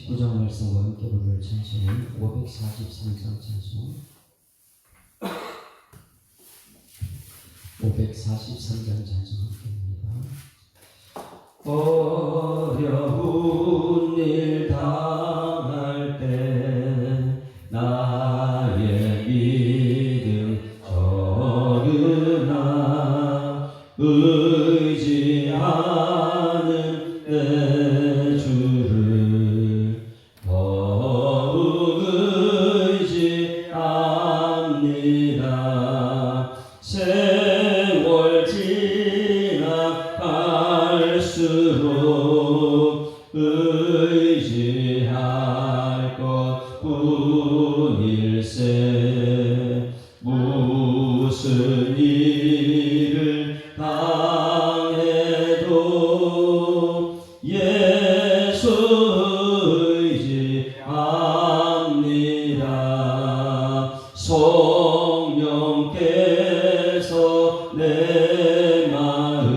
19장 말씀과 함께 부를 찬송은 543장 찬송 543장 찬송 함께합니다. 어려운 일 당할 때 나의 믿음 저르나 의지하는 내 주를 더욱 의지합니다. 세월 지나갈수록 의지할 것뿐일세. 무슨 일을 당해도 예수 의지합니다. 성령께서 내 마음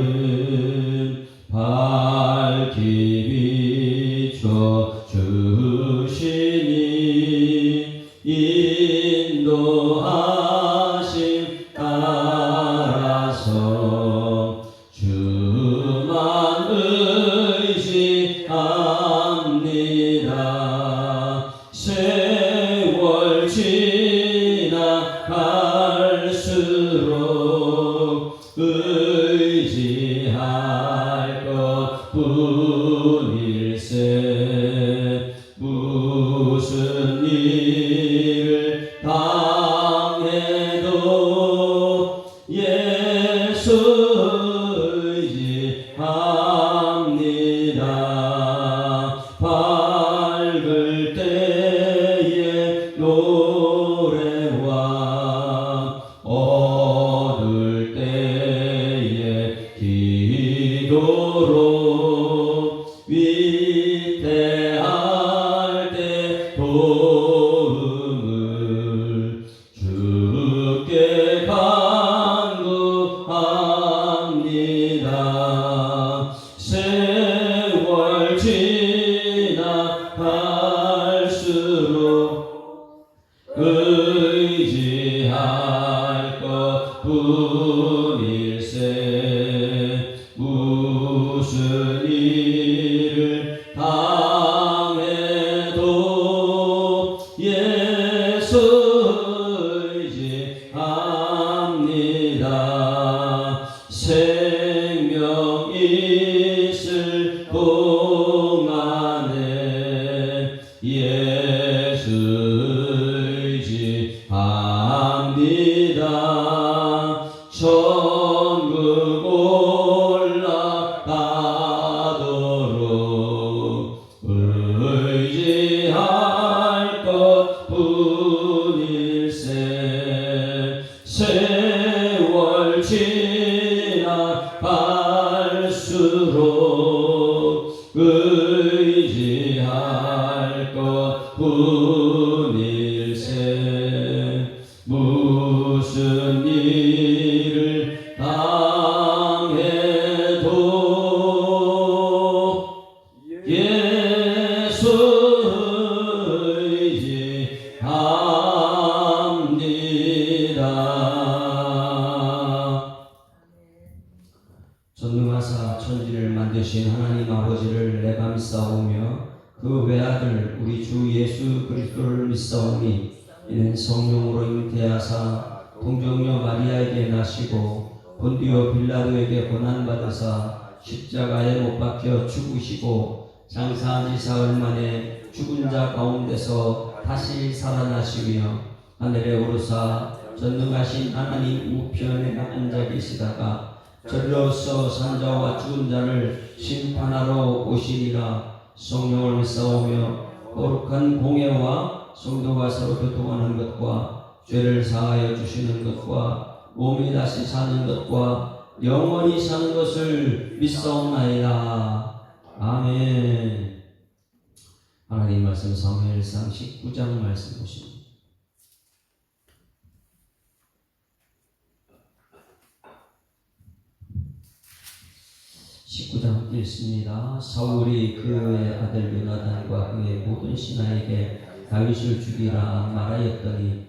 밝히 비춰 주시니 인도하심 따라서 주만 의지합니다. 세월 지나갈수록 의지할 것뿐일세. 무슨 일을 당해도 예수 의지합니다. 밝을 때의 노래와 어두울 때의 기도로 위태할 때 도움을 주께 간구합니다. 세월 지나갈수록 의지할 것뿐일세. 무슨 일을 당해도 예수 의지합니다. 생명 있을 동안에 예수 의지합니다. 천국 올라가도록 의지할 것뿐일세. 세월 지나갈수록 의지할 것뿐일세. 무슨 일을 당해도 예수 의지합니다. 전능하사 천지를 만드신 하나님 아버지를 내가 믿사오며 그 외아들 우리 주 예수 그리스도를 믿사오니 이는 성령으로 잉태하사 동정녀 마리아에게 나시고 본디오 빌라도에게 고난받으사 십자가에 못 박혀 죽으시고 장사한 지 사흘 만에 죽은 자 가운데서 다시 살아나시며 하늘에 오르사 전능하신 하나님 우편에 앉아 계시다가 저리로서 산자와 죽은 자를 심판하러 오시리라. 성령을 믿사오며 거룩한 공예와 성도가 서로 교통하는 것과 죄를 사하여 주시는 것과 몸이 다시 사는 것과 영원히 사는 것을 믿사옵나이다. 아멘. 하나님 말씀 사무엘상 19장 말씀 보십니다. 19장 읽습니다. 사울이 그의 아들 요나단과 그의 모든 신하에게 다윗을 죽이라 말하였더니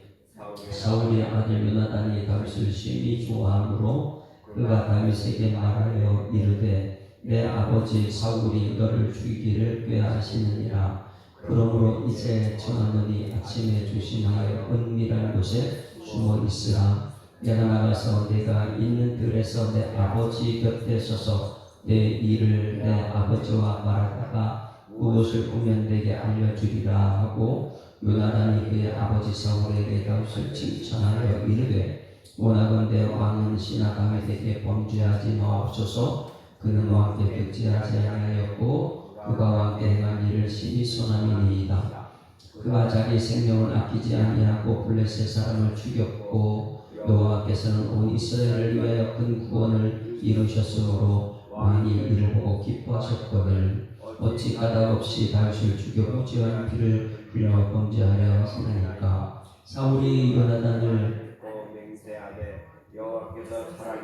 사울의 아들 요나단이 다윗을 심히 좋아하므로 그가 다윗에게 말하여 이르되 내 아버지 사울이 너를 죽이기를 꾀하시느니라. 그러므로 이제 청하노니 아침에 조심하여 은밀한 곳에 숨어 있으라. 내가 나가서 내가 있는 들에서 내 아버지 곁에 서서 내 일을 내 아버지와 말하다가 무엇을 보면 내게 알려주리라 하고 요나단이 그의 아버지 사울에게 다윗을 칭찬하여 이르되 원하건대 왕은 신하 다윗에게 범죄하지 마옵소서. 그는 왕께 득지하지 아니하였고 그가 왕께 행한 일을 심히 선함이니이다. 그가 자기 생명을 아끼지 아니하고 블레셋 사람을 죽였고 여호와께서는 온 이스라엘을 위하여 큰 구원을 이루셨으므로 왕이 이를 보고 기뻐하셨거늘 어찌 까닭없이 다윗을 죽여 무죄한 피를 흘려 범죄하려 하시나이까. 사울이 요나단을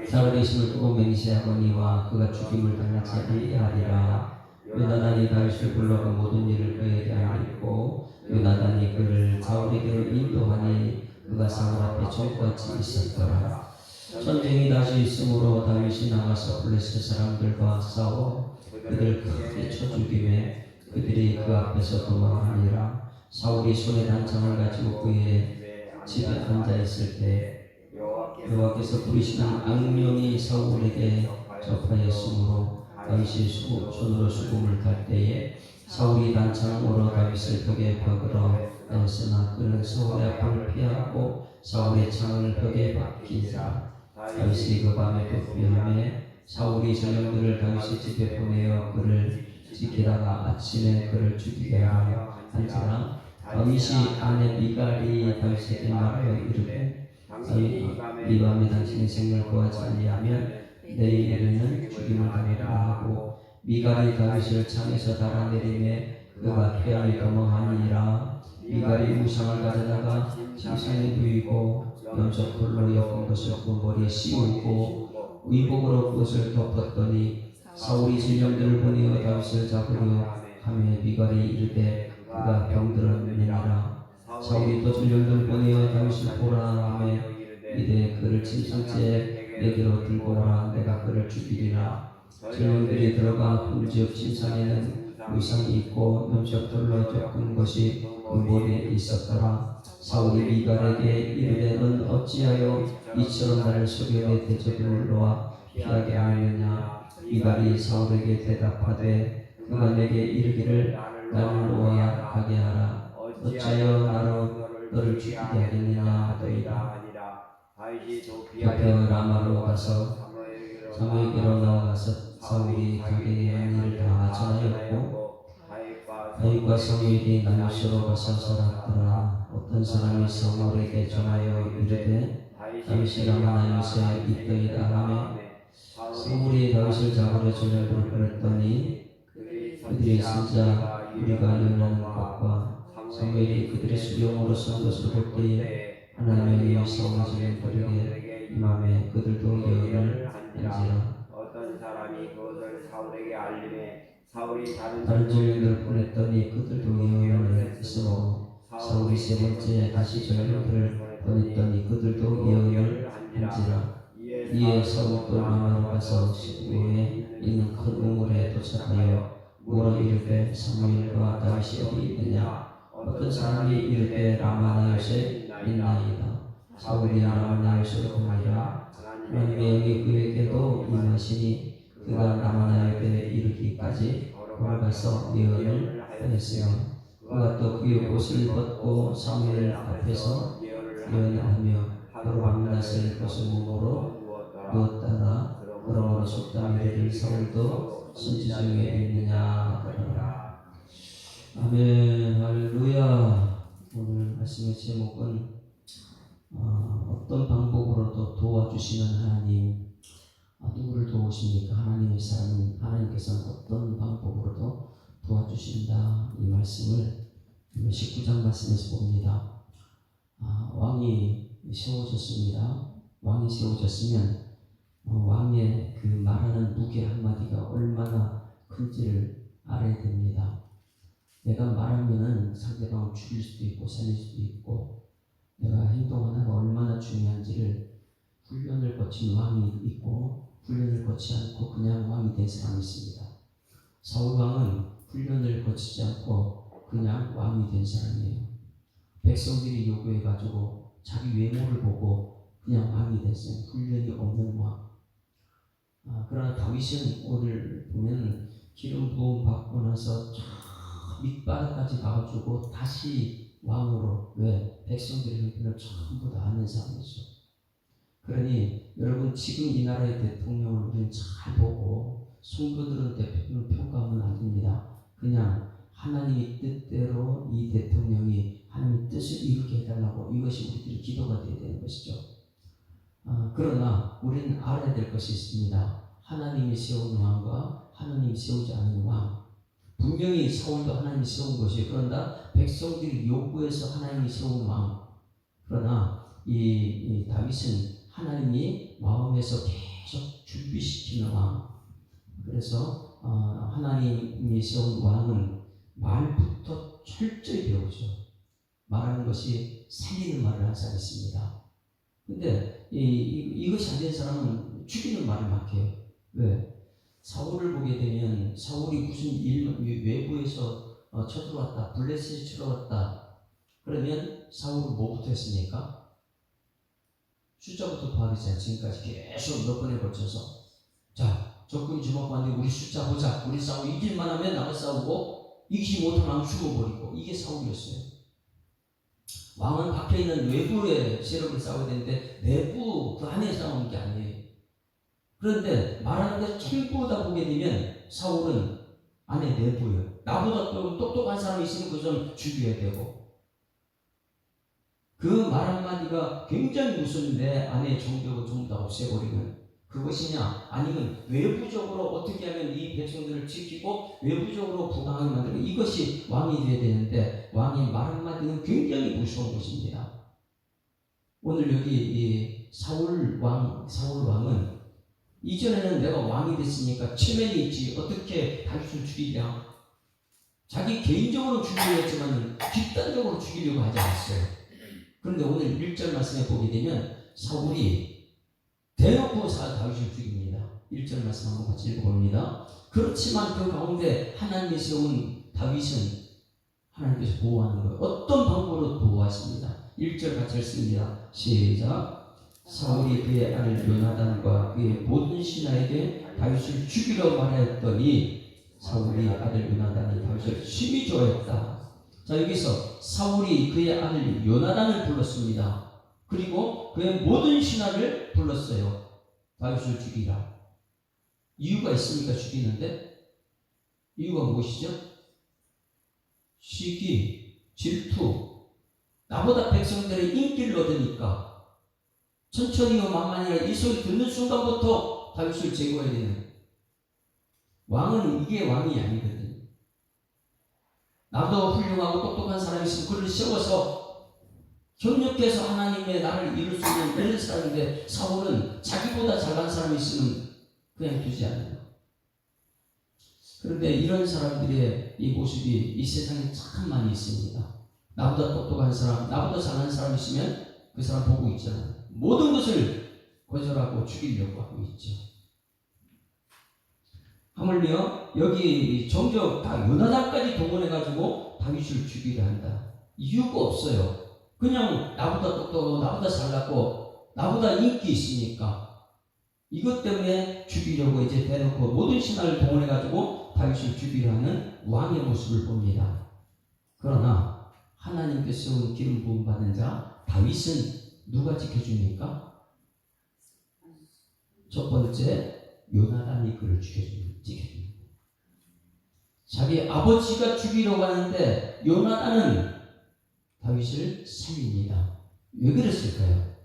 살아계심을 두고 맹세하거니와 그가 죽임을 당하지 아니하리라. 요나단이 다윗을 불러 그 모든 일을 그에게 알리고 요나단이 그를 사울에게로 인도하니 그가 사울 앞에 종같이 있었더라. 전쟁이 다시 있으므로 다윗이 나가서 블레셋 사람들과 싸워 그들 크게 쳐 죽이매 그들이 그 앞에서 도망하니라. 사울이 손에 단창을 가지고 그의 집에 앉아 있을 때 여호와께서 부리시는 악령이 사울에게 접하였으므로 다윗이 손으로 수금을 탈 때에 사울이 단창으로 다윗을 벽에 박으러 했으나 그는 사울의 앞을 피하고 사울의 창을 벽에 박히니라. 다윗이 그 밤에 도피함에 사울이 전령들을 다윗의 집에 보내어 그를 지키다가 아침에 그를 죽이게 하려 한지라. 다윗이 아내 미갈이 다윗에게 말하여 이르되 이 밤에 당신의 생명을 구하지 아니하면 내일에는 죽임을 당하리라 하고 미갈이 다윗을 창에서 달아내리매 그가 피하여 도망하니라. 미갈이 우상을 가져다가 침상에 누이고 연속돌로 엮은 것을 그 머리에 씌우고 의복으로 그것을 덮었더니 사울이 전령들을 보내어 다윗을 잡으려 하며 미갈이 이르되 그가 병들었느니라. 사울이 또 전령들을 보내어 다윗을 보라 하며 이르되 그를 침상째 내게로 들고 오라. 내가 그를 죽이리라. 전령들이 들어가 흠지어 침상에는 의상이 있고 염색돌로 덮은 것이 그 머리에 있었더라. 사울이 미갈에게 이르되 넌 어찌하여 이처럼 나를 속여 내 대적을 놓아 피하게 하느냐. 미갈이 사울에게 대답하되 그가 내게 이르기를 나를 놓아 가게 하라. 어찌하여 나로 너를 죽이게 하겠느냐 하더이다. 곁에 라마로 가서 사무엘에게로 나아가서 사울이 그에게 한 일을 다 전하였고 다윗과 사무엘이 나뭇으로 가서 살았더라. 어떤 사람이 사무엘에게 전하여 이르되 다윗이 라마나임에 있더이다 하며 사무엘이 다윗을 잡으려 전령들을 보냈더니 그들이 진짜 우리가 연하는 것과 사무엘이 그들의 수령으로 쓴 것을 볼 때에 하나님의 사울의 전령들에게 임함에 그들도 예언을 한지라. 어떤 사람이 그것을 사울에게 알림해 사울이 다른 전령들을 보냈더니 그들도 예언을 했으므로 사울이 세 번째 다시 전령들을 보냈더니 그들도 예언을 한지라. 이에 사울도 라마로 가서 시부에 있는 큰 우물에 도착하여 물어 이르되 사무엘과 다윗이 어디 있느냐. 어떤 사람이 이르되 라마나요새 있나이다. 사울이 라마나요새로 가니라. 하나님의 영이 그에게도 임하시니 그가 라마나요에 이르기까지 걸어가서 예언을 했으며 그가 또 그의 옷을 벗고 사무엘 앞에서 예언을 하며 바로 밤낮을 벗은 몸으로 누웠다가 그러므로 속담 이르기를 사울도 선지 중에 있느냐 하더라. 아멘. 할렐루야. 오늘 말씀의 제목은 어떤 방법으로도 도와주시는 하나님. 누구를 도우십니까? 하나님의 사람은 하나님께서는 어떤 방법으로도 도와주신다. 이 말씀을 19장 말씀에서 봅니다. 왕이 세워졌습니다. 왕이 세워졌으면 왕의 그 말하는 무게 한마디가 얼마나 큰지를 알아야 됩니다. 내가 말하면은 상대방을 죽일 수도 있고 살릴 수도 있고, 내가 행동 하나가 얼마나 중요한지를 훈련을 거친 왕이 있고 훈련을 거치지 않고 그냥 왕이 된 사람이 있습니다. 사울 왕은 훈련을 거치지 않고 그냥 왕이 된 사람이에요. 백성들이 요구해가지고 자기 외모를 보고 그냥 왕이 됐어요. 훈련이 없는 왕. 그러나 다윗은 오늘 보면 기름 부음 받고 나서 저 밑바닥까지 가가지고 다시 왕으로, 왜? 백성들의 형편을 전부 다 아는 사람이죠. 그러니 여러분, 지금 이 나라의 대통령을 우리는 잘 보고 성도들은 대통령을 평가하면 안 됩니다. 그냥 하나님의 뜻대로 이 대통령이 하나님의 뜻을 이루게 해달라고, 이것이 우리들의 기도가 되어야 되는 것이죠. 그러나 우리는 알아야 될 것이 있습니다. 하나님이 세운 왕과 하나님이 세우지 않은 왕. 분명히 사울도 하나님이 세운 것이에요. 그런다 백성들이 요구해서 하나님이 세운 왕. 그러나 이 다윗은 하나님이 마음에서 계속 준비시키는 왕. 그래서 하나님이 세운 왕은 말부터 철저히 배우죠. 말하는 것이 살리는 말을 항상 했습니다. 근데 이것이 안 된 사람은 죽이는 말을 막 해요. 왜? 사울을 보게 되면 사울이 무슨 외부에서 쳐들어왔다, 블레셋이 쳐들어왔다. 그러면 사울은 뭐부터 했습니까? 숫자부터 도와주잖아요. 지금까지 계속 몇 번에 걸쳐서. 자, 적금 주먹반대 우리 숫자 보자. 우리 싸우고 이길만 하면 나가 싸우고 이기지 못하면 죽어버리고. 이게 사울이었어요. 왕은 밖에 있는 외부의 세력을 싸워야 되는데 내부 그 안에 싸우는 게 아니에요. 그런데 말하는 게 전부 다 보게 되면 사울은 안에 내부예요. 나보다 또 똑똑한 사람이 있으면 그 사람 죽여야 되고, 그 말 한마디가 굉장히 무슨 내 안에 정적을 전부 다 없애버리는 그것이냐, 아니면 외부적으로 어떻게 하면 이 백성들을 지키고 외부적으로 부강하게 만들고, 이것이 왕이 되어야 되는데 왕의 말 한마디는 굉장히 무서운 것입니다. 오늘 여기 이 사울 왕은 이전에는 내가 왕이 됐으니까 체면이 있지 어떻게 다윗을 죽이냐, 자기 개인적으로 죽이려고 했지만 집단적으로 죽이려고 하지 않았어요. 그런데 오늘 1절 말씀에 보게 되면 사울이 대놓고 다윗을 죽입니다. 1절 말씀 한번 같이 읽어봅니다. 그렇지만 그 가운데 하나님이 세운 다윗은 하나님께서 보호하는 거예요. 어떤 방법으로 보호하십니다. 1절 같이 읽습니다. 시작. 사울이 그의 아들 요나단과 그의 모든 신하에게 다윗을 죽이려 말하였더니 사울이 아들 요나단이 다윗을 심히 좋아했다. 자, 여기서 사울이 그의 아들 요나단을 불렀습니다. 그리고 그의 모든 신하를 불렀어요. 다윗을 죽이라. 이유가 있으니까 죽이는데, 이유가 무엇이죠? 시기, 질투, 나보다 백성들의 인기를 얻으니까 천천히요 만만히요 이 소리 듣는 순간부터 다윗을 제거해야 되는, 왕은 이게 왕이 아니거든요. 나도 훌륭하고 똑똑한 사람이 있으면 그를 세워서 협력해서 하나님의 나라를 이룰 수 있는 그런 사람인데, 사울은 자기보다 잘난 사람이 있으면 그냥 두지 않아요. 그런데 이런 사람들의 이 모습이 이 세상에 참 많이 있습니다. 나보다 똑똑한 사람, 나보다 잘난 사람 있으면 그 사람 보고 있잖아요. 모든 것을 거절하고 죽이려고 하고 있죠. 하물며 여기 정적 다 요나단까지 동원해가지고 다윗을 죽이려 한다. 이유가 없어요. 그냥 나보다 똑똑하고 나보다 잘났고 나보다 인기 있으니까 이것 때문에 죽이려고 이제 대놓고 모든 신하를 동원해가지고 다윗을 죽이려 하는 왕의 모습을 봅니다. 그러나 하나님께서 세운 기름 부음 받은 자 다윗은 누가 지켜줍니까? 첫 번째, 요나단이 그를 지켜줍니다. 자기 아버지가 죽이려고 하는데 요나단은 다윗을 살립니다. 왜 그랬을까요?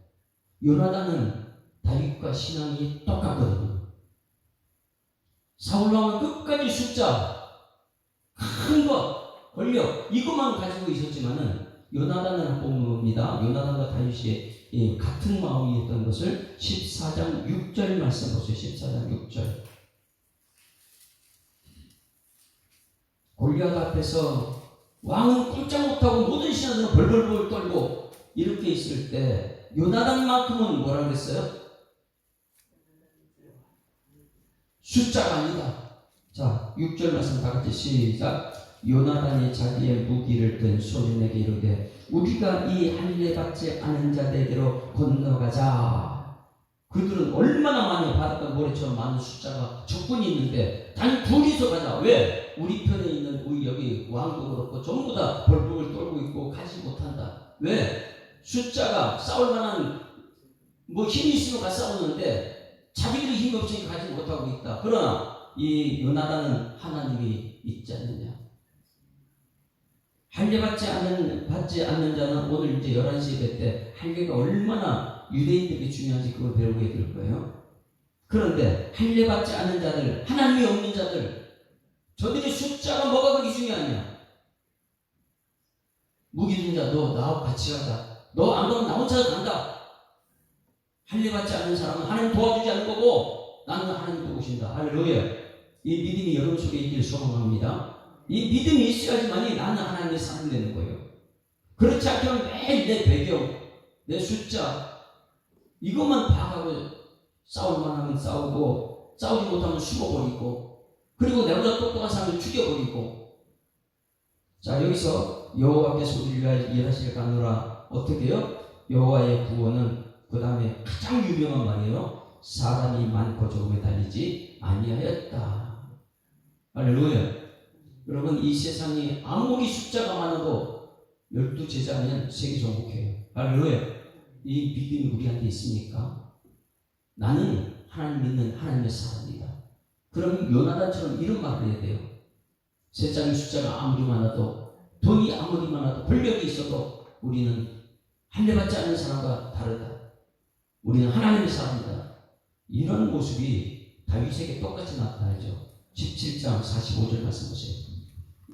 요나단은 다윗과 신앙이 똑같거든요. 사울왕은 끝까지 숫자, 큰 것, 권력 이것만 가지고 있었지만은 요나단은 한번 봅니다. 요나단과 다윗이 같은 마음이었던 것을 14장 6절 말씀 보세요. 14장 6절. 골리앗 앞에서 왕은 꼼짝 못하고 모든 신하들은 벌벌벌 떨고 이렇게 있을 때 요나단만큼은 뭐라 그랬어요? 숫자가 아니다. 자, 6절 말씀 다 같이 시작. 요나단이 자기의 무기를 든 소년에게 이르되 우리가 이 할례 받지 않은 자들에게로 건너가자. 그들은 얼마나 많이 바닷가 모래처럼 많은 숫자가 적군이 있는데 단 둘이서 가자. 왜? 우리 편에 있는 우리 여기 왕도 그렇고 전부 다 벌벌 떨고 있고 가지 못한다. 왜? 숫자가 싸울 만한 뭐 힘이 있으면 가 싸우는데 자기들이 힘이 없으니까 가지 못하고 있다. 그러나 이 요나단은 하나님이 있지 않느냐. 할례 받지 않는 자는 오늘 이제 11시 예배 때 할례가 얼마나 유대인들에게 중요한지 그걸 배우게 될 거예요. 그런데 할례 받지 않는 자들, 하나님이 없는 자들, 저들의 숫자가 뭐가 그렇게 중요하냐. 무기든 자, 너 나하고 같이 가자. 너 안 가면 나 혼자 간다. 할례 받지 않는 사람은 하나님 도와주지 않는 거고 나는 하나님 도우신다. 할렐루야. 이 믿음이 여러분 속에 있기를 소망합니다. 이 믿음이 있어야지만이 나는 하나님의 사람이 되는 거예요. 그렇지 않으면 매일 내 배경, 내 숫자 이것만 파악하고 싸울만 하면 싸우고 싸우지 못하면 숨어버리고 그리고 내보다 똑똑한 사람을 죽여버리고. 자, 여기서 여호와께서 우리를 위하여 일하실 가노라. 어떻게 해요? 여호와의 구원은 그 다음에 가장 유명한 말이에요. 사람이 많고 적음에 달리지 아니하였다. 할렐루야. 여러분, 이 세상이 아무리 숫자가 많아도 12제자면 세계 정복해요. 할렐루야. 이 믿음이 우리한테 있습니까? 나는 하나님 믿는 하나님의 사람이다. 그럼 요나단처럼 이런 말을 해야 돼요. 세상의 숫자가 아무리 많아도 돈이 아무리 많아도 권력이 있어도 우리는 할례 받지 않는 사람과 다르다. 우리는 하나님의 사람이다. 이런 모습이 다윗에게 똑같이 나타나죠. 17장 45절 말씀 보세요.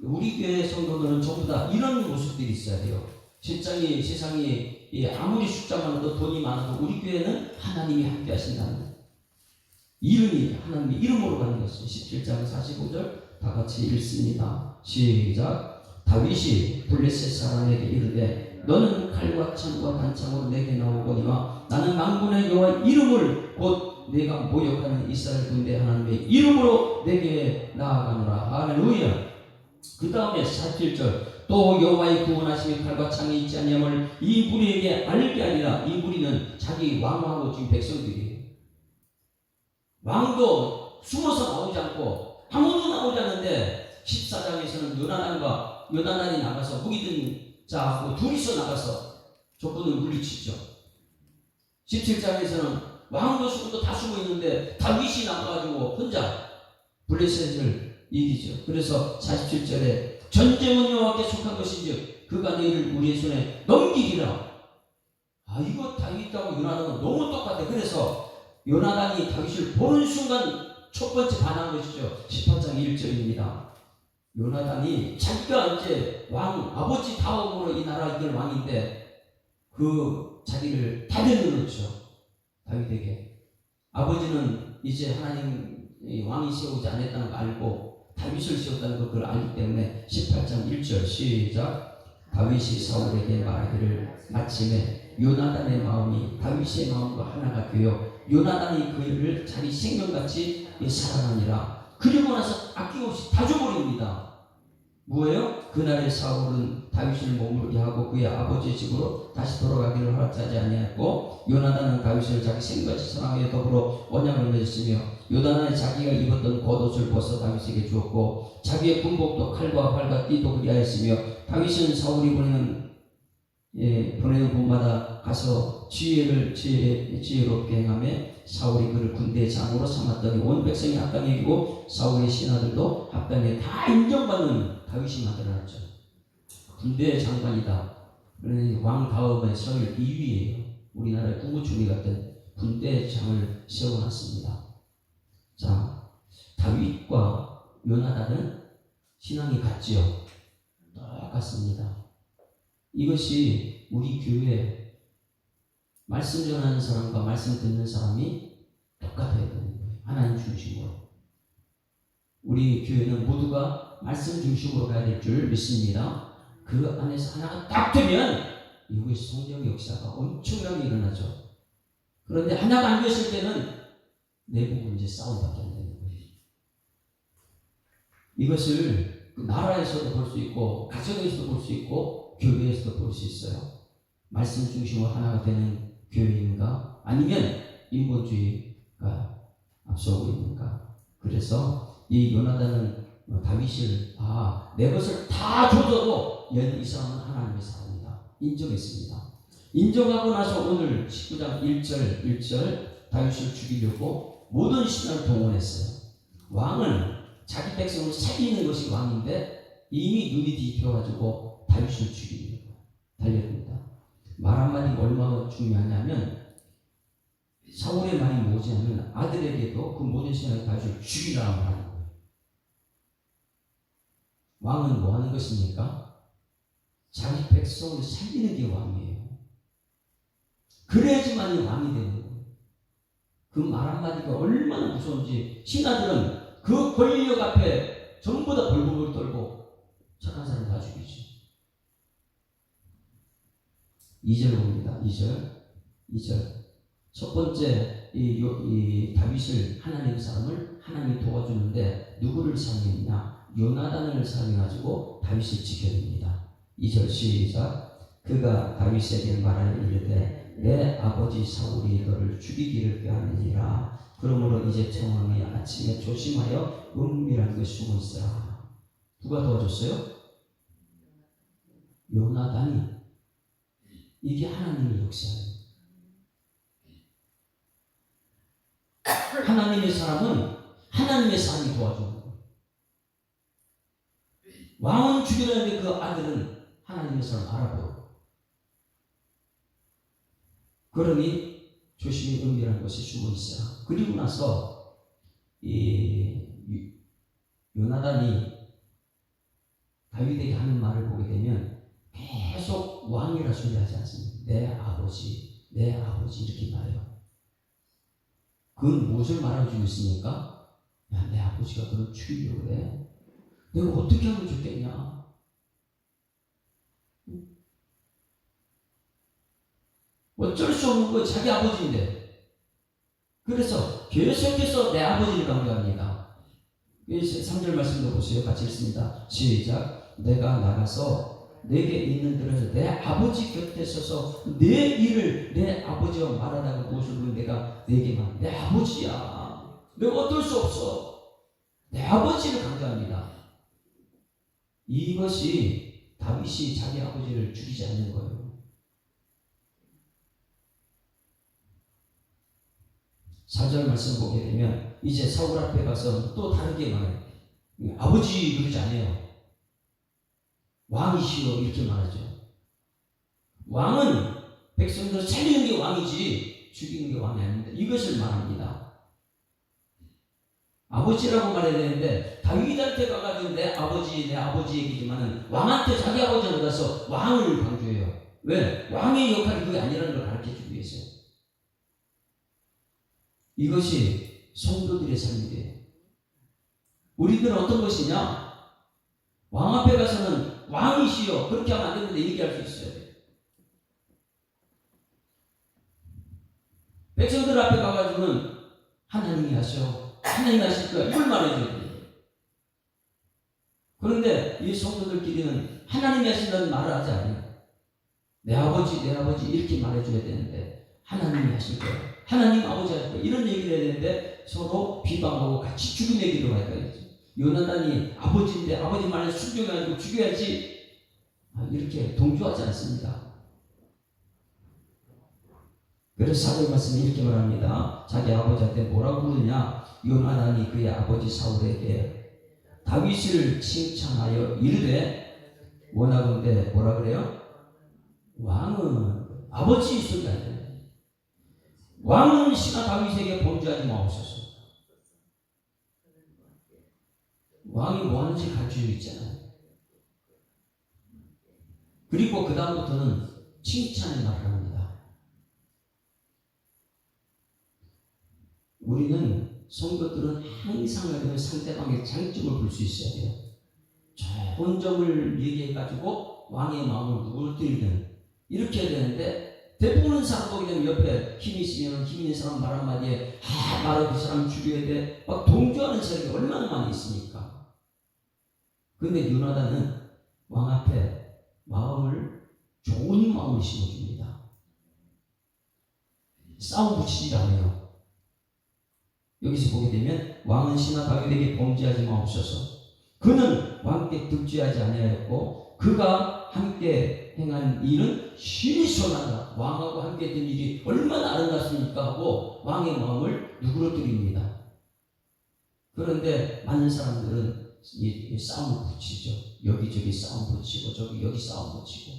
우리 교회 성도들은 전부 다 이런 모습들이 있어야 돼요. 세상이 아무리 숫자 많아도 돈이 많아도 우리 교회는 하나님이 함께 하신다는 이름이 하나님의 이름으로 가는 것이죠. 17장 45절 다 같이 읽습니다. 시작. 다윗이 블레셋 사람에게 이르되 너는 칼과 창과 단창으로 내게 나오거니와 나는 만군의 여호와 이름을 곧 내가 모욕하는 이스라엘 군대 하나님의 이름으로 내게 나아가노라. 할렐루야. 그 다음에 47절 또 여호와의 구원하심이 칼과 창이 있지 아니함을 이 무리에게 알게 하리라. 이 무리는 자기 왕하고 지금 백성들이에요. 왕도 숨어서 나오지 않고 아무도 나오지 않는데 14장에서는 요나단이 나가서 무기든 자하고 둘이서 나가서 적군을 물리치죠. 17장에서는 왕도 숨고 다 숨어 있는데 다윗이 나가가지고 혼자 블레셋을 이기죠. 그래서 47절에 전쟁은 여호와께 속한 것인지 그가 너희를 우리의 손에 넘기리라. 이거 다윗하고 요나단은 너무 똑같아. 그래서 요나단이 다윗을 보는 순간 첫 번째 반한 것이죠. 18장 1절입니다. 요나단이 자기가 이제 왕 아버지 다음으로 이 나라 이길 왕인데 그 자기를 다려놓죠. 다윗에게. 아버지는 이제 하나님 왕이 세우지 않았다는 거 알고 다윗을 세웠다는 걸 그걸 알기 때문에 18장 1절 시작. 다윗이 사울에게 말하기를 마침에 요나단의 마음이 다윗의 마음과 하나가 되어 요나단이 그를 자기 생명같이 사랑하니라. 그리고 나서 아낌없이 다 줘버립니다. 뭐예요? 그날의 사울은 다윗을 머무르게 하고 그의 아버지의 집으로 다시 돌아가기를 허락하지 아니하였고 요나단은 다윗을 자기 생각같이 사랑하여 더불어 언약을 맺었으며 요나단은 자기가 입었던 겉옷을 벗어 다윗에게 주었고 자기의 군복도 칼과 활과 띠도 그리하였으며 다윗은 사울이 보내는 곳마다 가서 지혜롭게 행하며 사울이 그를 군대의 장으로 삼았더니 온 백성이 합당에 이기고 사울의 신하들도 합당에 다 인정받는 다윗이 만들어놨죠. 군대의 장관이다. 그러니 왕 다음에 서열 2위예요. 우리나라의 국무총리 같은 군대장을 세워놨습니다. 자, 다윗과 요나단은 신앙이 같지요. 똑같습니다. 이것이 우리 교회 말씀 전하는 사람과 말씀 듣는 사람이 똑같아야 되는 거예요. 하나님 중심으로. 우리 교회는 모두가 우리가 말씀 중심으로 가야 될 줄 믿습니다. 그 안에서 하나가 딱 되면 이후에 성령 역사가 엄청나게 일어나죠. 그런데 하나가 안 됐을 때는 내부 문제 싸움밖에 안 되는 거예요. 이것을 나라에서도 볼 수 있고 가정에서도 볼 수 있고 교회에서도 볼 수 있어요. 말씀 중심으로 하나가 되는 교회인가 아니면 인본주의가 앞서고 있는가. 그래서 이 요나단은 다윗을 내 것을 다 줘도 이 사람은 하나님의 사람이다 인정했습니다. 인정하고 나서 오늘 19장 1절 다윗을 죽이려고 모든 신하를 동원했어요. 왕은 자기 백성을 살리는 것이 왕인데 이미 눈이 뒤집혀가지고 다윗을 죽이려고 달려듭니다. 말 한마디가 얼마나 중요하냐면 사울의 말이 뭐지 하면 아들에게도 그 모든 신하가 다윗을 죽이라고 하는 거예요. 왕은 뭐 하는 것입니까? 자기 백성을 살리는 게 왕이에요. 그래야지만이 왕이 되는 거예요. 그 말 한마디가 얼마나 무서운지 신하들은 그 권력 앞에 전부 다 벌벌 떨고 착한 사람 다 죽이지. 2절 봅니다. 2절 첫 번째 이 다윗을 하나님 사람을 하나님이 도와주는데 누구를 사용했냐? 요나단을 사용해가지고 다윗을 지켜냅니다. 2절 시작. 그가 다윗에게 말하여 이르되 내 아버지 사울이 너를 죽이기를 꾀하느니라. 그러므로 이제 청하니 아침에 조심하여 은밀한 곳에 숨어 있으라. 누가 도와줬어요? 요나단이. 이게 하나님의 역사예요. 하나님의 사람은 하나님의 사람이 도와주는 거예요. 왕은 죽이려는데 그 아들은 하나님의 사람 알아보고. 그러니 조심히 은밀한 곳에 숨어 있어라. 그리고 나서 이 요나단이 다윗에게 하는 말을 보게 되면 계속 왕이라 소리하지 않습니다. 내 아버지 이렇게 말해요. 그건 무엇을 말해주고 있습니까? 야, 내 아버지가 너를 죽이려고 그래. 내가 어떻게 하면 좋겠냐? 어쩔 수 없는 거 자기 아버지인데. 그래서 계속해서 내 아버지를 강조합니다. 3절 말씀도 보세요. 같이 읽습니다. 시작. 내가 나가서 내게 있는 들에서 내 아버지 곁에 서서 내 일을 내 아버지와 말하다가 무엇을 내가 내게만 내 아버지야. 내가 어떨 수 없어. 내 아버지를 강조합니다. 이것이 다윗이 자기 아버지를 죽이지 않는 거예요. 4절 말씀 보게 되면 이제 사울 앞에 가서 또 다르게 말해요. 아버지 그러지 않아요. 왕이시여 이렇게 말하죠. 왕은 백성들을 살리는 게 왕이지 죽이는 게 왕이 아닙니다. 이것을 말합니다. 아버지라고 말해야 되는데 다윗한테 가가지고 내 아버지 얘기지만은 왕한테 자기 아버지한테 가서 왕을 강조해요. 왜? 왕의 역할이 그게 아니라는 걸 가르쳐주기 위해서요. 이것이 성도들의 삶이에요. 우리들은 어떤 것이냐? 왕 앞에 가서는 왕이시여 그렇게 하면 안 되는데 얘기할 수 있어야 돼요. 백성들 앞에 가가지고는 하나님이 하셔, 하나님이 하실 거야 이걸 말해줘야 돼요. 그런데 이 성도들끼리는 하나님이 하신다는 말을 하지 않아요. 내 아버지 이렇게 말해줘야 되는데 하나님이 하실 거야, 하나님 아버지 하실 거야 이런 얘기를 해야 되는데 서로 비방하고 같이 죽음의 길로 갈 거예요. 요나단이 아버지인데 아버지 말에 순종해가지고 죽여야지 이렇게 동조하지 않습니다. 그래서 사도의 말씀이 이렇게 말합니다. 자기 아버지한테 뭐라고 부르냐? 요나단이 그의 아버지 사울에게 다윗을 칭찬하여 이르되 원하건대 뭐라 그래요? 왕은 아버지 소리가 아니에요. 왕은 시가 다윗에게 범죄하지 마옵소서. 왕이 뭐 하는지 가르쳐주고 있잖아요. 그리고 그 다음부터는 칭찬의 말을 합니다. 우리는 성도들은 항상 상대방의 장점을 볼 수 있어야 돼요. 좋은 점을 얘기해가지고 왕의 마음을 누그러뜨리는 이렇게 해야 되는데 대부분의 사람 보게 되면 옆에 힘이 있으면 힘 있는 사람 말 한마디에 바로 그 사람 죽여야 돼 막 동조하는 세력이 얼마나 많이 있습니까? 근데 요나단은 왕 앞에 좋은 마음을 심어줍니다. 싸움 붙이지 않아요. 여기서 보게 되면 왕은 신하 다윗에게 범죄하지 마옵소서. 그는 왕께 득죄하지 아니하였고 그가 함께 행한 일은 신이 선하다. 왕하고 함께 했던 일이 얼마나 아름답습니까 하고 왕의 마음을 누그러뜨립니다. 그런데 많은 사람들은 이 싸움을 붙이죠. 여기저기 싸움 붙이고 여기 싸움 붙이고.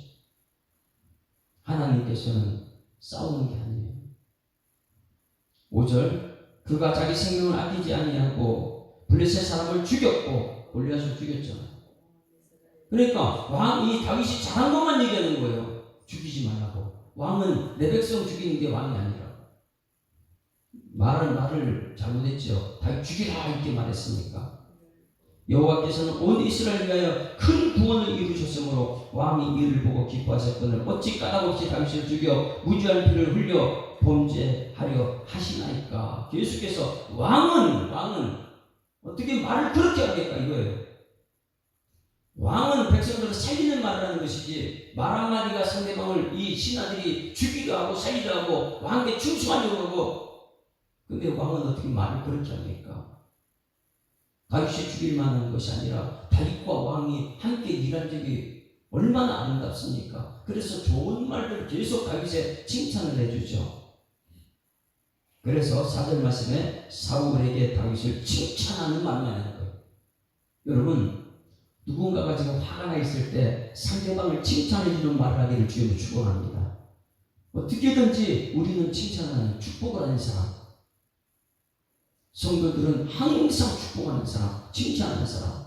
하나님께서는 싸우는 게 아니에요. 5절 그가 자기 생명을 아끼지 아니하고 블레셋 사람을 죽였고 골리앗을 죽였잖아요. 그러니까 왕이 다윗이 잘한 것만 얘기하는 거예요. 죽이지 말라고. 왕은 내 백성 죽이는 게 왕이 아니라 말을 잘못했죠. 다윗 죽이라 이렇게 말했으니까. 여호와께서는 온 이스라엘 위하여 큰 구원을 이루셨으므로 왕이 이를 보고 기뻐하셨거늘 어찌 까닭없이 다윗을 죽여 무지한 피를 흘려 범죄하려 하시나이까. 예수께서 왕은 어떻게 말을 그렇게 하겠까 이거예요. 왕은 백성들을 살리는 말을 하는 것이지 말 한마디가 상대방을 이 신하들이 죽이려 하고 살리려 하고 왕께 충성하려고 하고. 근데 왕은 어떻게 말을 그렇게 합니까? 다윗이 죽일 만한 것이 아니라 다윗과 왕이 함께 일한 적이 얼마나 아름답습니까? 그래서 좋은 말들을 계속 다윗에 칭찬을 해주죠. 그래서 4절 말씀에 사울에게 다윗을 칭찬하는 말만 하는 거예요. 여러분 누군가가 지금 화가 나 있을 때 상대방을 칭찬해주는 말을 하기를 주님은 축원합니다. 어떻게든지 우리는 칭찬하는 축복을 하는 사람, 성도들은 항상 축복하는 사람, 칭찬하는 사람,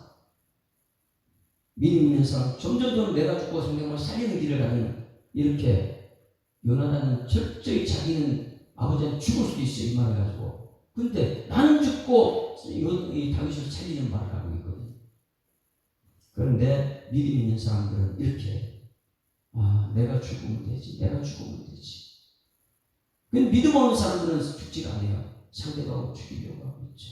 믿음 있는 사람, 점점 내가 죽고 성경을 살리는 길을 가는 이렇게. 요나단은 철저히 자기는 아버지한테 죽을 수도 있어요. 이 말을 가지고. 근데 나는 죽고 이 다윗을 살리는 말을 하고 있거든요. 그런데 믿음 있는 사람들은 이렇게 내가 죽으면 되지. 근데 믿음 없는 사람들은 죽지 않아요. 상대방을 죽이려고 하고 있죠.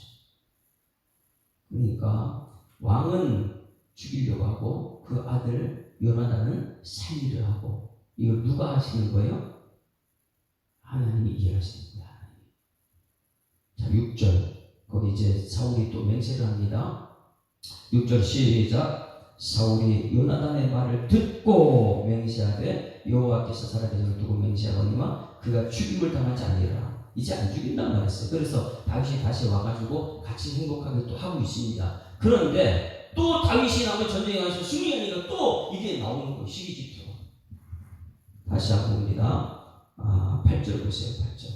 그러니까 왕은 죽이려고 하고 그 아들 요나단은 살리려 하고. 이걸 누가 하시는 거예요? 하나님이 일하시는 거예요. 자, 6절 거기 이제 사울이 또 맹세를 합니다. 6절 시작. 사울이 요나단의 말을 듣고 맹세하되 여호와께서 살아계심을 두고 맹세하거니와 그가 죽임을 당하지 아니하리라. 이제 안 죽인단 말이었어요. 그래서 다윗이 다시 와가지고 같이 행복하게 또 하고 있습니다. 그런데 또 다윗이 나면 전쟁에 가서 승리하니까 또 이게 나오는 거예요. 시기질투. 다시 한번 봅니다. 8절 보세요. 8절.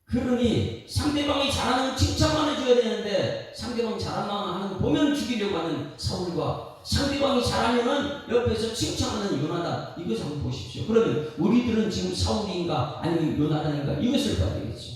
그러니 상대방이 잘하는 칭찬만 해줘야 되는데 상대방 잘하는 하는 거 보면 죽이려고 하는 사울과 상대방이 잘하면은 옆에서 칭찬하는 요나단, 이것을 한번 보십시오. 그러면 우리들은 지금 사울인가 아니면 요나단인가 이것을 봐야 되겠죠.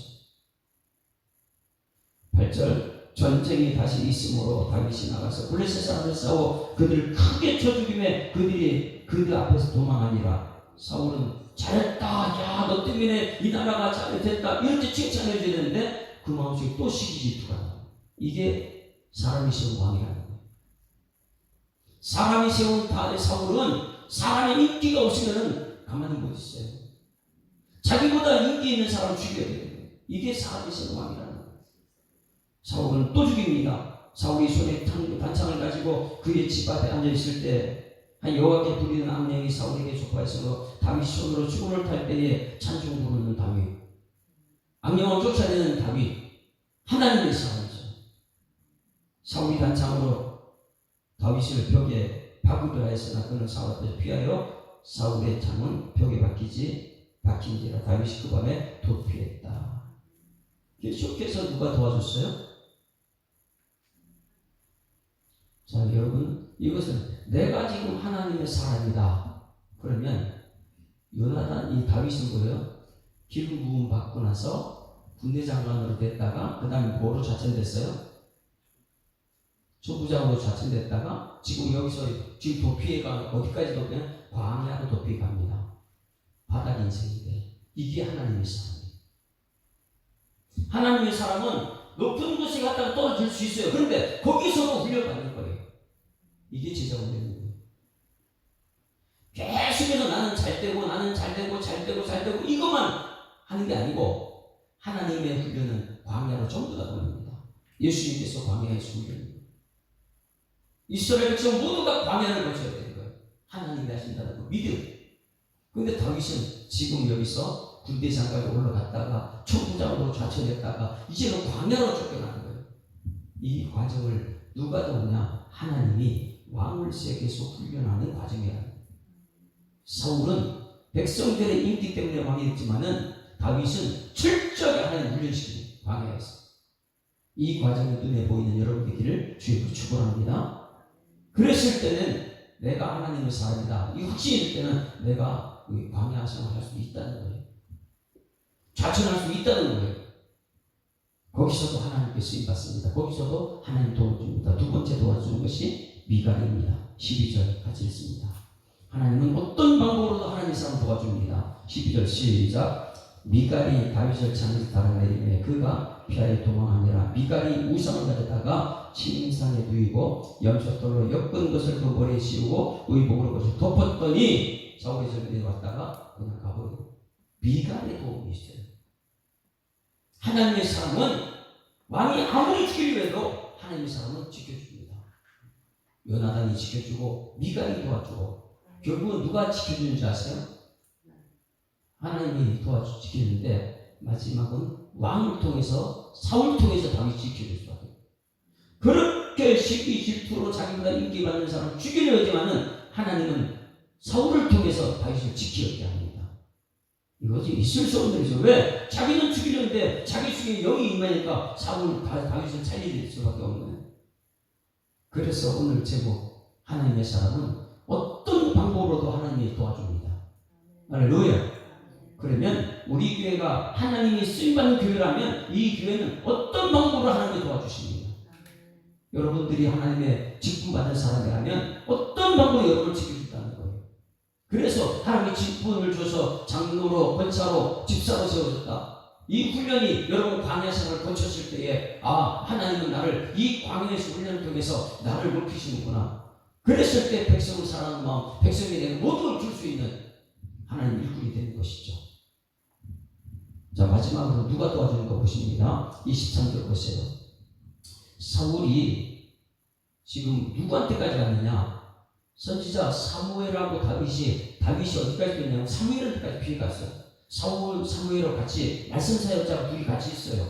8절 전쟁이 다시 있으므로 다윗이 나가서 블레셋 사람을 싸워 그들을 크게 쳐 죽이매 그들이 그들 앞에서 도망하니라. 사울은 잘했다, 야 너 때문에 이 나라가 잘됐다 이렇게 칭찬해 줘야 되는데 그 마음속에 또 시기질투가 나요. 이게 사람이 세운 왕이라는 거예요. 사람이 세운 사울은 사람의 인기가 없으면 가만히 못 있어요. 자기보다 인기 있는 사람을 죽여야 돼요. 이게 사람이 세운 왕이라는 거예요. 사울은 또 죽입니다. 사울이 손에 단창을 가지고 그의 집 앞에 앉아 있을 때 한 여호와께 부리는 악령이 사울에게 족하였으므로 다윗이 손으로 죽음을 탈 때에 찬송 부르는 다윗, 악령을 쫓아내는 다윗, 하나님의 사람이죠. 사울이 단창으로 다윗을 벽에 박으려 하였으나 그는 사울 앞에서 피하여 사울의 창은 벽에 박힌지라 다윗이 그 밤에 도피했다. 계속해서 누가 도와줬어요? 자, 여러분, 이것은 내가 지금 하나님의 사람이다. 그러면 요나단, 이 다윗은 뭐예요? 기름 부음 받고 나서 군대 장관으로 됐다가 그 다음에 뭐로 좌천됐어요? 초부장으로 좌천됐다가 지금 여기서 지금 도피해가 어디까지 도피해? 광야로 도피해갑니다. 바닥 인생인데 이게 하나님의 사람이에요. 하나님의 사람은 높은 곳에 갔다가 떨어질 수 있어요. 그런데 거기서도 훈련받는 거예요. 이게 제자 훈련인 거예요. 계속해서 나는 잘 되고 나는 잘 되고 잘 되고 잘 되고 이것만 하는 게 아니고 하나님의 훈련은 광야로 전부 다 보냅니다. 예수님께서 광야에서 훈련입니다. 이스라엘 백성 모두가 광야를 거쳐야 되는 거예요. 하나님이 하신다는 거 믿음. 그런데 다윗은 지금 여기서 군대장까지 올라갔다가 초부장으로 좌천했다가 이제는 광야로 쫓겨나는 거예요. 이 과정을 누가 도우냐? 하나님이 왕을 세계에서 훈련하는 과정이야. 사울은 백성들의 인기 때문에 왕이 됐지만은 다윗은 철저하게 하나님 훈련시키는 광야에서. 이 과정이 눈에 보이는 여러분들끼를 주님으로 축원합니다. 그랬을 때는 내가 하나님의 사람이다. 이 확신이 들 때는 내가 광야 생활할 수 있다는 거예요. 좌천할 수 있다는 거예요. 거기서도 하나님께 쓰임받습니다. 거기서도 하나님 도와줍니다. 두 번째 도와주는 것이 미갈입니다. 12절 같이 읽습니다. 하나님은 어떤 방법으로도 하나님의 사람 도와줍니다. 12절 시작. 미갈이 다윗을 장에서 달아내리매 그가 피하여 도망하니라. 미갈이 우상을 가져다가 침상에 누이고 염소털로 엮은 것을 그 머리에 씌우고 의복으로 것을 덮었더니 사울이 저기에 왔다가 그냥 가버리고. 미갈의 도움이 있어요. 하나님의 사람은 왕이 아무리 죽이려 해도 하나님의 사람은 지켜줍니다. 요나단이 지켜주고 미갈이 도와주고 결국은 누가 지켜주는지 아세요? 하나님이 지키는데 마지막은 왕을 통해서 사울을 통해서 다윗이 지켜줄 수밖에 없어요. 그렇게 시기 질투로 자기보다 인기 받는 사람을 죽이려 하지만은 하나님은 사울을 통해서 다윗을 지키게 합니다. 이것이 있을 수 없는 일이죠. 왜? 자기는 죽이려는데 자기 중에 영이 임하니까 사울 다윗을 살릴 수밖에 없는 거예요. 그래서 오늘 제목 하나님의 사람은 어떤 방법으로도 하나님이 도와줍니다. 할렐루야. 그러면 우리 교회가 하나님이 쓰임받는 교회라면 이 교회는 어떤 방법으로 하나님이 도와주십니다. 여러분들이 하나님의 직분받은 사람이라면 어떤 방법으로 여러분을 지켜준다는 거예요. 그래서 하나님이 직분을 줘서 장로로, 권사로, 집사로 세워줬다. 이 훈련이 여러분 광야 생활을 거쳤을 때에 하나님은 나를 이 광야에서 훈련을 통해서 나를 높이시는구나. 그랬을 때 백성을 사랑하는 마음, 백성에게 모두를 줄 수 있는 하나님 일꾼이 되는 것이죠. 자, 마지막으로 누가 도와주는 거 보십니다. 23절 보세요. 사울이 지금 누구한테까지 갔느냐? 선지자 사무엘하고 다윗이 어디까지 갔냐면 사무엘한테까지 피해갔어요. 사무엘하고 같이 말씀 사역자가 둘이 같이 있어요.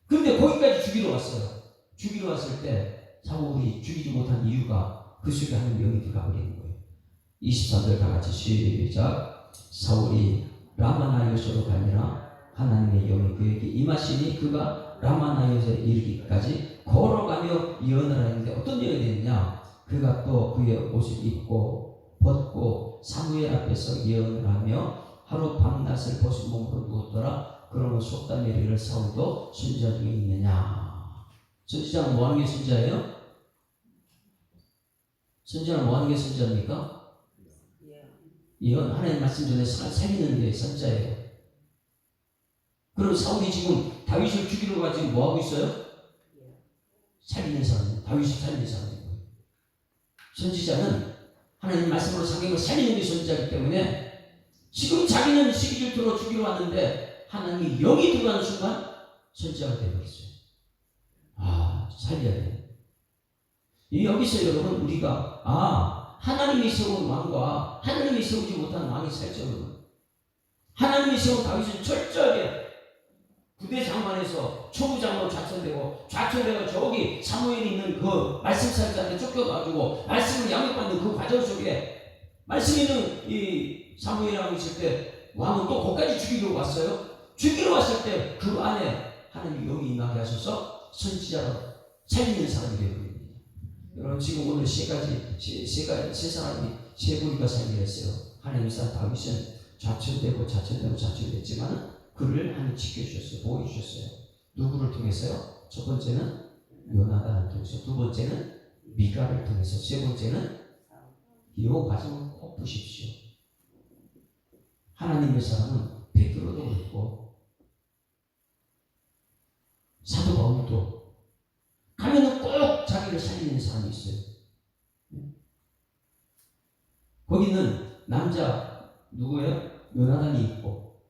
근데 거기까지 죽이러 왔어요. 죽이러 왔을 때 사울이 죽이지 못한 이유가 그 속에 하는 영이 들어가 버리는 거예요. 23절 다 같이 시작. 사울이 라마나요스로 가니라. 하나님의 영이 그에게 임하시니 그가 라마나요스에 이르기까지 걸어가며 예언을 하는데 어떤 예언이 됐냐? 그가 또 그의 옷을 입고 벗고 사무엘 앞에서 예언을 하며 하루 밤낮을 벗은 몸으로 누웠더라. 그러면 속담 이르기를 사울도 선지자 중에 있느냐? 선지자는 뭐하는 게 선지자예요? 선지자는 뭐하는 게 선지자입니까? 예언, 하나님 말씀 전에 살리는 게 선지자예요. 그럼 사울이 지금 다윗을 죽이러 가 지금 뭐하고 있어요? 살리는 사람, 다윗을 살리는 사람인 거예요. 선지자는 하나님 말씀으로 상경을 살리는 게 선지자이기 때문에 지금 자기는 시기질투로 죽이러 왔는데 하나님이 영이 들어가는 순간 선지자가 되어버렸어요. 살려야 돼요. 여기서 여러분 우리가 하나님이 세운 왕과 하나님이 세우지 못한 왕이 살죠. 하나님이 세운 다윗은 철저하게 부대 장관에서 초부장으로 좌천되고 저기 사무엘이 있는 그 말씀 사역자한테 쫓겨가지고 말씀을 양육받는 그 과정 속에 말씀 있는 이 사무엘하고 있을 때 왕은 또 거기까지 죽이러 왔어요. 죽이러 왔을 때 그 안에 하나님 영이 임하게 하셔서 선지자로 살리는 사람이 되어버립니다. 여러분 지금 오늘 세 사람이 세 부류가 살게 했어요. 하나님의 사람 다윗은 좌천됐지만 그를 하나님 지켜주셨어요. 보호해주셨어요. 누구를 통해서요? 첫 번째는 요나단을 통해서, 두 번째는 미가를 통해서 세 번째는 이 과정을 꼭 보십시오. 하나님의 사람은 베드로도 그렇고 사도 바울도 가면은 꼭 자기를 살리는 사람이 있어요. 거기는 남자 누구예요? 요나단이 있고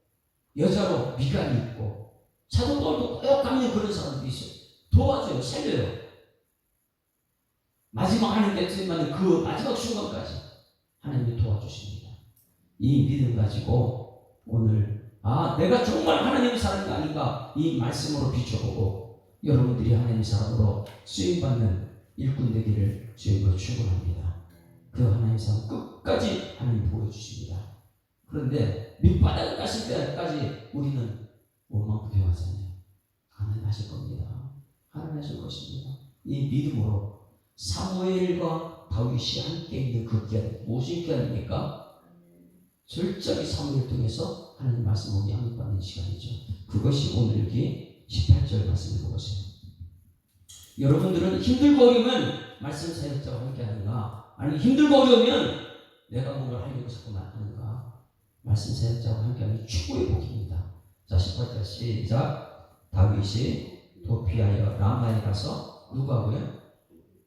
여자로 미갈이 있고 사도 바울도 꼭 가면 그런 사람도 있어요. 도와줘요. 살려요. 마지막 하는 겟세마니 그 마지막 순간까지 하나님이 도와주십니다. 이 믿음 가지고 오늘 내가 정말 하나님의 사람이 아닌가 이 말씀으로 비춰보고 여러분들이 하나님의 사람으로 쓰임받는 일꾼 되기를 주님으로 축원합니다. 그 하나님의 사람 끝까지 하나님 보여주십니다. 그런데 밑바닥에 갔을 때까지 우리는 원망부패하잖아요. 하나님 하실 겁니다. 하나님 하실 것입니다. 이 믿음으로 사무엘과 다윗이 함께 있는 그 기한 무슨 기한입니까? 철저히 사무엘을 통해서 하나님 말씀을 양육받는 시간이죠. 그것이 오늘 여기 18절 말씀을 보세요. 여러분들은 힘들고 어려우면 말씀 사역자와 함께 하는가? 아니면 힘들고 어려우면 내가 뭔가 하려고 자꾸만 하는가? 말씀 사역자와 함께 하는 최고의 복입니다. 자, 18절 시작. 다윗이 도피하여 라마에 가서 누구하고요?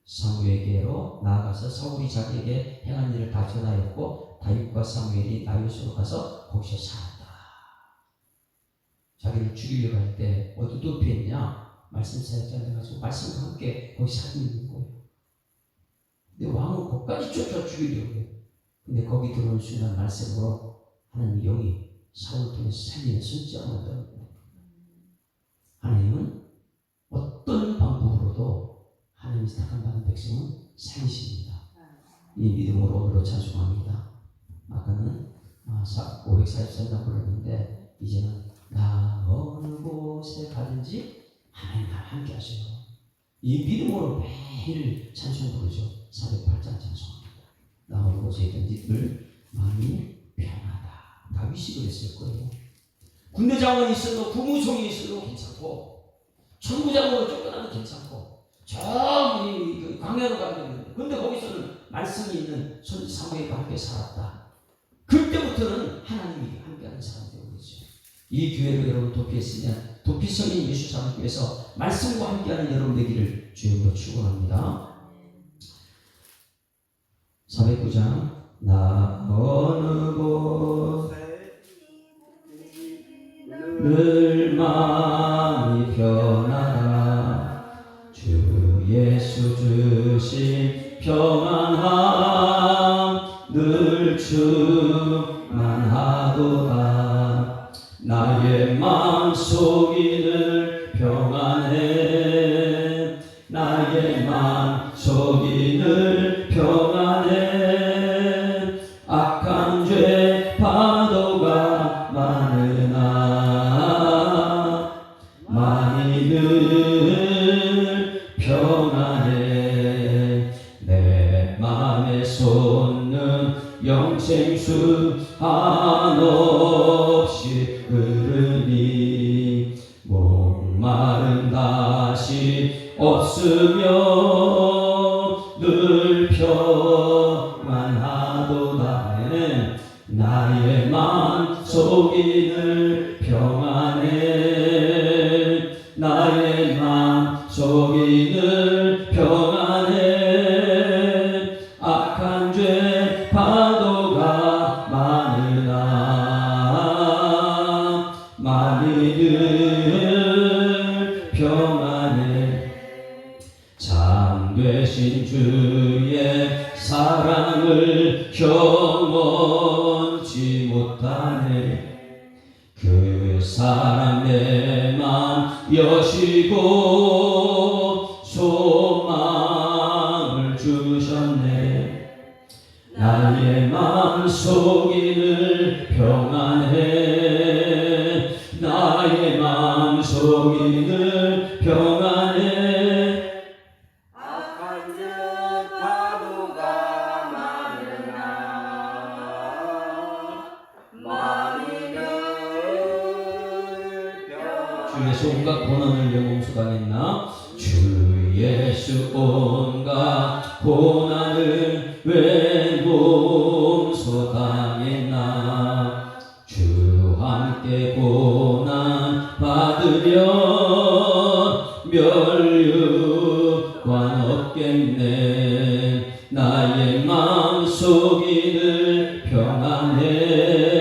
사무엘에게로 나아가서 사울이 자기에게 행한 일을 다 전하였고 다윗과 사무엘이 나요스로 가서 거기서 살았다. 자기를 죽이려고 할 때 어디 도피했냐? 말씀 사역자한테 가서 말씀과 함께 거기 살고 있는 거예요. 근데 왕은 거기까지 쫓아 죽이려고 해요. 근데 거기 들어온 순간 말씀으로 하나님 영이 사울 통해서 살리는 손짓을 한다는 거예요. 하나님은 어떤 방법으로도 하나님이 택함받은 백성은 살리십니다. 이 믿음으로 오늘로 찬송합니다. 아까는 543장 불렀는데 이제는 나 어느 곳에 가든지 하나님 나와 함께 하세요. 이 믿음으로 매일 찬송 부르죠. 408장 찬송합니다. 나 어느 곳에 있든지 늘 마음이 편하다. 다윗이 그랬을 거예요. 군대 장관이 있어도 국무총리 있어도 괜찮고 천부장으로 쫓겨나도 괜찮고 저 광야로 가면 근데 거기서는 말씀이 있는 사무엘과 함께 살았다. 그때부터는 하나님이 함께하는 사람이 되는 거죠. 이 교회로 여러분 도피했으면 도피성인 예수 사랑교회에서 말씀과 함께하는 여러분 되기를 주님으로 축원합니다. 409장 나 어느 곳에 늘 마음이 편하다. 주 예수 주신 평안함 늘 충만하도다. 나의 마음속이 늘 평안해. 나의 마음속이 늘 평안해. 악한 죄 파도가 많으나 많이 늘 평안해. 내 맘에 솟는 영생수 한없이 흐르니 목마름 다시 없으며 늘 평안하도다. 나의 마음속이 늘 평안해. 나의 마음속이 늘 평안해. 악한 죄 파도가 많으나 많이 늘 평안해. 참되신 주의 사랑을 경험치 못하네. 그 사랑 내 맘 여시고 소망을 주셨네. 나의 마음속이 늘 평안해. 나의 마음속이 늘 평안해. 악한 죄 파도가 많으나 많이 늘 평안해. 주에서 온갖 고난을 영웅 수강했나 주 예수 온갖 고난을 왜 몸소당했나 주 함께 고난 받으려 멸류관 없겠네 나의 마음속이 늘 평안해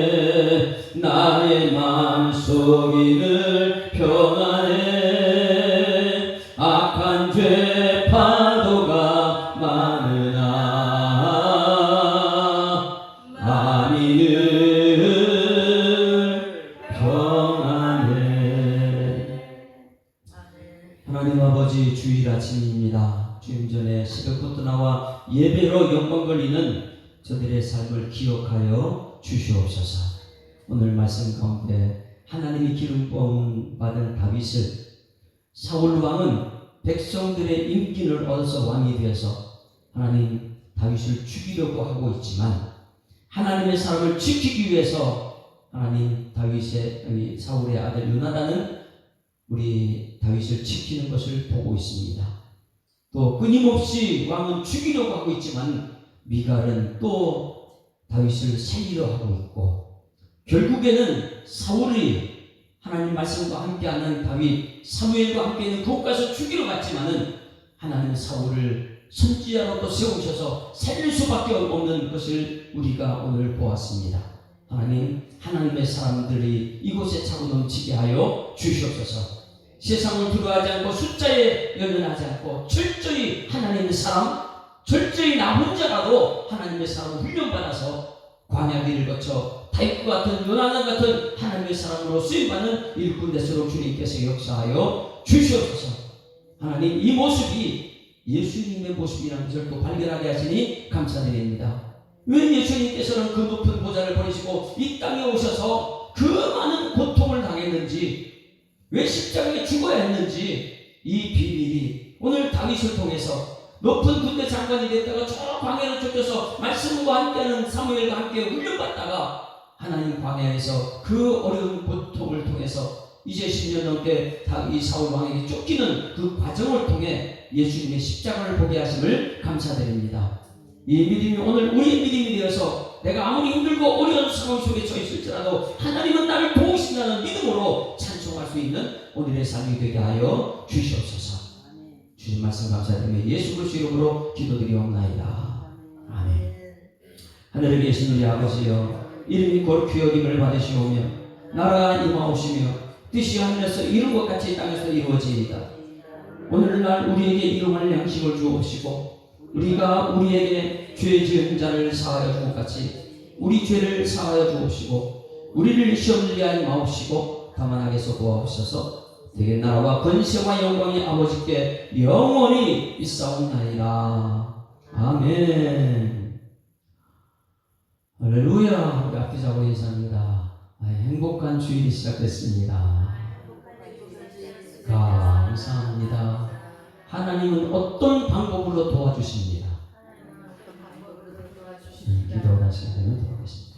나의 마음속이 늘 평안해 악한 죄 파도가 많으나 마음이 늘 평안해. 하나님 아버지 주일 아침입니다. 주임 전에 새벽부터 나와 예배로 영광 걸리는 저들의 삶을 기억하여 주시옵소서. 오늘 말씀 가운데 하나님이 기름 부음 받은 다윗을 사울 왕은 백성들의 인기를 얻어서 왕이 되어서 하나님 다윗을 죽이려고 하고 있지만 하나님의 사람을 지키기 위해서 하나님 다윗의 사울의 아들 요나단은 우리 다윗을 지키는 것을 보고 있습니다. 또 끊임없이 왕은 죽이려고 하고 있지만 미갈은 또 다윗을 살리려 하고 있고 결국에는 사울이 하나님 말씀과 함께하는 다윗 사무엘과 함께 있는 그곳 가서 죽이러 갔지만은 하나님은 사울을 선지자로 또 세우셔서 살릴 수밖에 없는 것을 우리가 오늘 보았습니다. 하나님 하나님의 사람들이 이곳에 차고 넘치게 하여 주시옵소서. 세상을 두려워하지 않고 숫자에 연연하지 않고 철저히 하나님의 사람 철저히 나 혼자라도 하나님의 사람을 훈련받아서 광야길을 거쳐 다윗과 같은 요나단 같은 하나님의 사람으로 쓰임받는 일꾼 되도록 주님께서 역사하여 주시옵소서. 하나님 이 모습이 예수님의 모습이라는 것을 또 발견하게 하시니 감사드립니다. 왜 예수님께서는 그 높은 보좌를 버리시고 이 땅에 오셔서 그 많은 고통을 당했는지 왜 십자가에 죽어야 했는지 이 비밀이 오늘 다윗을 통해서 높은 군대 장관이 됐다가 저 광야를 쫓겨서 말씀과 함께하는 사무엘과 함께 훈련받다가 하나님 광야에서 그 어려운 고통을 통해서 이제 10년 넘게 이 사울 왕에게 쫓기는 그 과정을 통해 예수님의 십자가를 보게 하심을 감사드립니다. 이 믿음이 오늘 우리의 믿음이 되어서 내가 아무리 힘들고 어려운 상황 속에 처했을지라도 하나님은 나를 도우신다는 믿음으로 찬송할 수 있는 오늘의 삶이 되게 하여 주시옵소서. 주신 말씀 감사드리며 예수 그리스도 이름으로 기도드리옵나이다. 아멘. 하늘에 계신 우리 아버지여 이름이 거룩히 여김을 받으시오며 나라가 임하오시며 뜻이 하늘에서 이룬 것 같이 땅에서 이루어지이다. 오늘날 우리에게 일용할 양식을 주옵시고 우리가 우리에게 죄 지은 자를 사하여 준 것 같이 우리 죄를 사하여 주옵시고 우리를 시험 들게 하지 마옵시고 다만 악에서 구하옵소서. 되게 나라와 권세와 영광이 아버지께 영원히 있사옵나이다. 아멘. 할렐루야. 우리 앞에 자고 인사합니다. 행복한 주일이 시작됐습니다. 감사합니다. 하나님은 어떤 방법으로 도와주십니다. 기도를 하시게 되면 돌아가십니다.